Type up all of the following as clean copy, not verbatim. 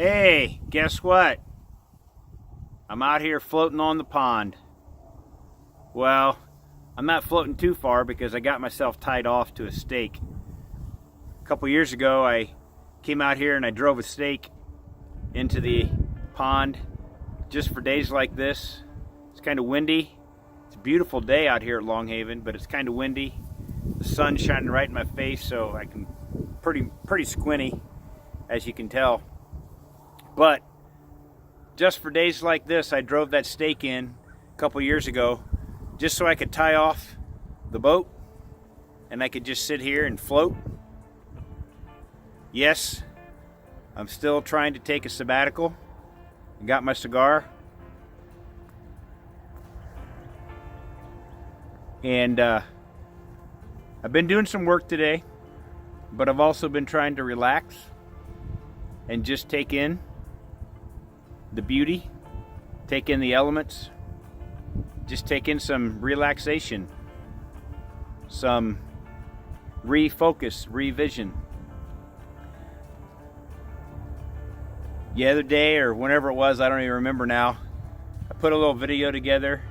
Hey, guess what? I'm out here floating on the pond. Well, I'm not floating too far because I got myself tied off to a stake. A couple years ago, I came out here and I drove a stake into the pond just for days like this. It's kind of windy. It's a beautiful day out here at Long Haven, but it's kind of windy. The sun's shining right in my face, so I can pretty squinty, as you can tell. But just for days like this, I drove that stake in a couple years ago just so I could tie off the boat and I could just sit here and float. Yes, I'm still trying to take a sabbatical. I got my cigar. And I've been doing some work today, but I've also been trying to relax and just take in the beauty, take in the elements, just take in some relaxation, some refocus, revision. The other day, or whenever it was, I don't even remember now, I put a little video together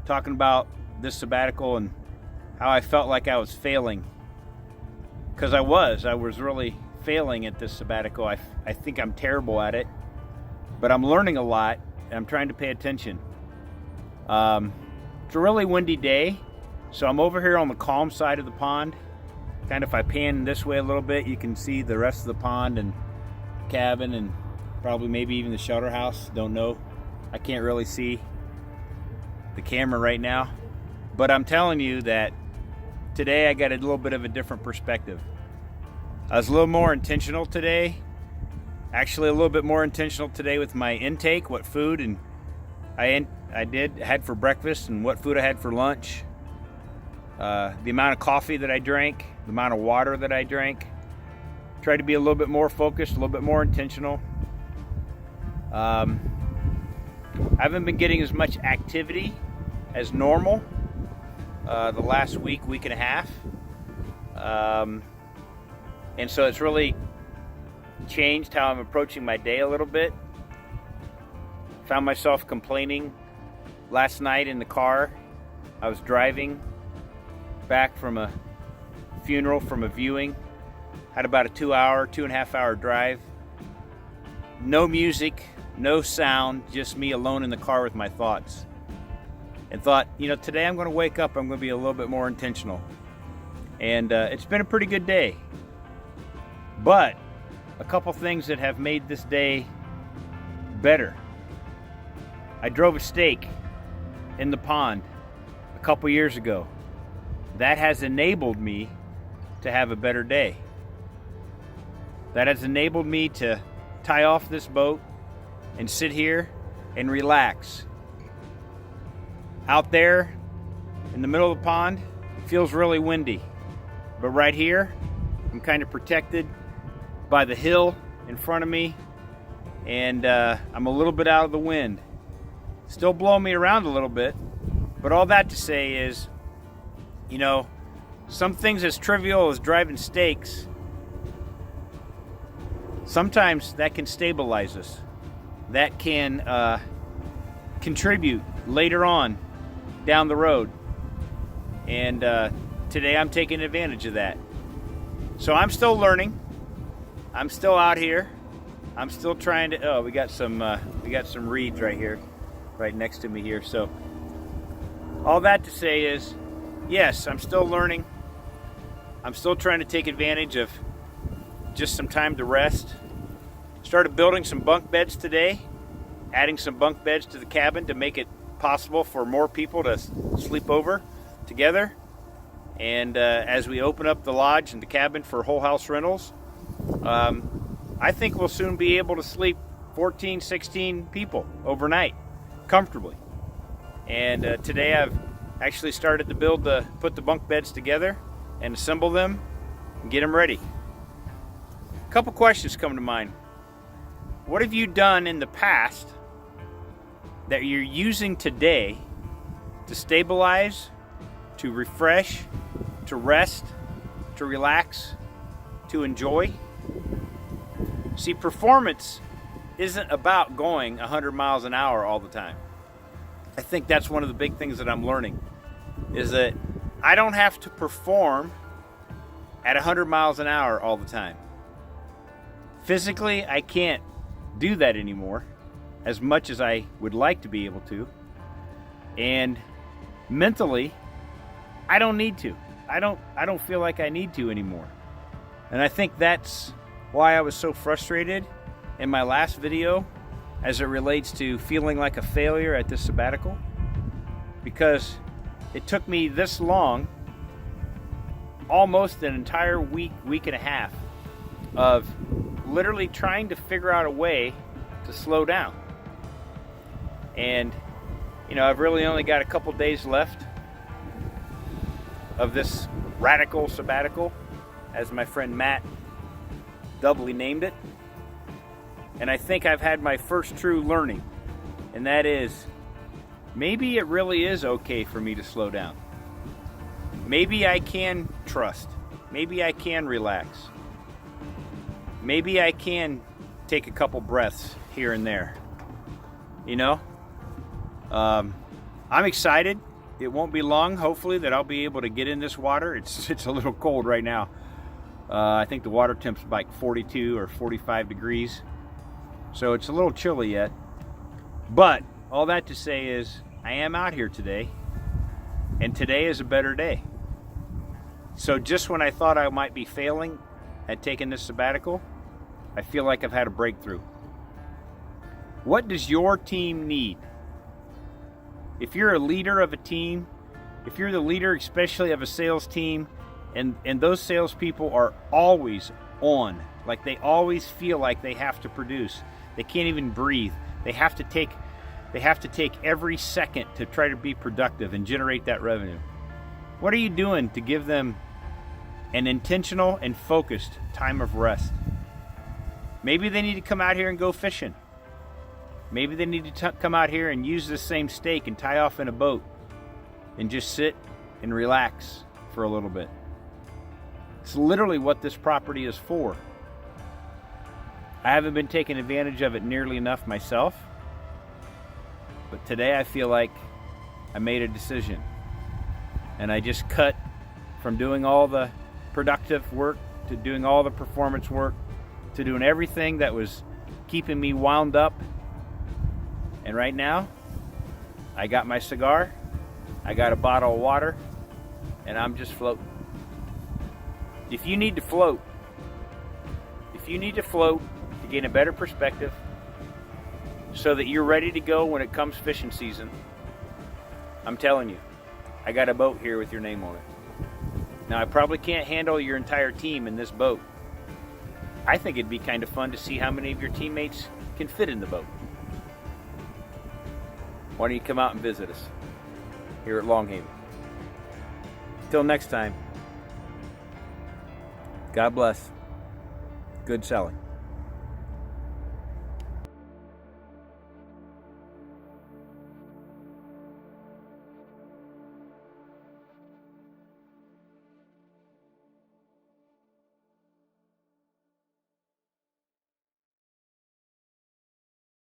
talking about this sabbatical and how I felt like I was failing. Because I was really failing at this sabbatical. I think I'm terrible at it. But I'm learning a lot, and I'm trying to pay attention. It's a really windy day, so I'm over here on the calm side of the pond. Kind of if I pan this way a little bit, you can see the rest of the pond and cabin and probably maybe even the shelter house. Don't know. I can't really see the camera right now. But I'm telling you that today I got a little bit of a different perspective. I was a little more intentional today. Actually, a little bit more intentional today with my intake, what food and I had for breakfast and what food I had for lunch. The amount of coffee that I drank, the amount of water that I drank. Tried to be a little bit more focused, a little bit more intentional. I haven't been getting as much activity as normal the last week and a half. And so it's really changed how I'm approaching my day a little bit. Found myself complaining last night in the car. I was driving back from a funeral, from a viewing. Had about a 2.5 hour drive. No music, no sound, just me alone in the car with my thoughts. And thought, today I'm going to wake up, I'm going to be a little bit more intentional. And it's been a pretty good day. But a couple things that have made this day better. I drove a stake in the pond a couple years ago. That has enabled me to have a better day. That has enabled me to tie off this boat and sit here and relax. Out there in the middle of the pond, it feels really windy. But right here, I'm kind of protected by the hill in front of me, and I'm a little bit out of the wind. Still blowing me around a little bit, but all that to say is, some things as trivial as driving stakes, sometimes that can stabilize us. That can contribute later on down the road. And today I'm taking advantage of that. So I'm still learning. I'm still out here. I'm still trying to. Oh, we got some reeds right here, right next to me here. So all that to say is, yes, I'm still learning. I'm still trying to take advantage of just some time to rest. Started building some bunk beds today, adding some bunk beds to the cabin to make it possible for more people to sleep over together. And as we open up the lodge and the cabin for whole house rentals, I think we'll soon be able to sleep 14, 16 people overnight comfortably. And today I've actually started to put the bunk beds together and assemble them and get them ready. A couple questions come to mind. What have you done in the past that you're using today to stabilize, to refresh, to rest, to relax, to enjoy? See, performance isn't about going 100 miles an hour all the time. I think that's one of the big things that I'm learning, is that I don't have to perform at 100 miles an hour all the time. Physically, I can't do that anymore as much as I would like to be able to. And mentally, I don't need to. I don't feel like I need to anymore. And I think that's why I was so frustrated in my last video as it relates to feeling like a failure at this sabbatical, because it took me this long, almost an entire week and a half, of literally trying to figure out a way to slow down. And I've really only got a couple days left of this radical sabbatical, as my friend Matt doubly named it. And I think I've had my first true learning, and that is, maybe it really is okay for me to slow down. Maybe I can trust. Maybe I can relax. Maybe I can take a couple breaths here and there. I'm excited. It won't be long, hopefully, that I'll be able to get in this water. It's a little cold right now. I think the water temp's like 42 or 45 degrees. So it's a little chilly yet. But all that to say is, I am out here today, and today is a better day. So just when I thought I might be failing at taking this sabbatical, I feel like I've had a breakthrough. What does your team need? If you're a leader of a team, if you're the leader especially of a sales team, and those salespeople are always on, like they always feel like they have to produce, they can't even breathe, they have to take every second to try to be productive and generate that revenue. What are you doing to give them an intentional and focused time of rest? Maybe they need to come out here and go fishing. Maybe they need to come out here and use this same stake and tie off in a boat and just sit and relax for a little bit. It's literally what this property is for. I haven't been taking advantage of it nearly enough myself, but today I feel like I made a decision, and I just cut from doing all the productive work to doing all the performance work to doing everything that was keeping me wound up. And right now, I got my cigar, I got a bottle of water, and I'm just floating. If you need to float to gain a better perspective so that you're ready to go when it comes fishing season, I'm telling you, I got a boat here with your name on it. Now, I probably can't handle your entire team in this boat. I think it'd be kind of fun to see how many of your teammates can fit in the boat. Why don't you come out and visit us here at Long Haven? Till next time, God bless. Good selling.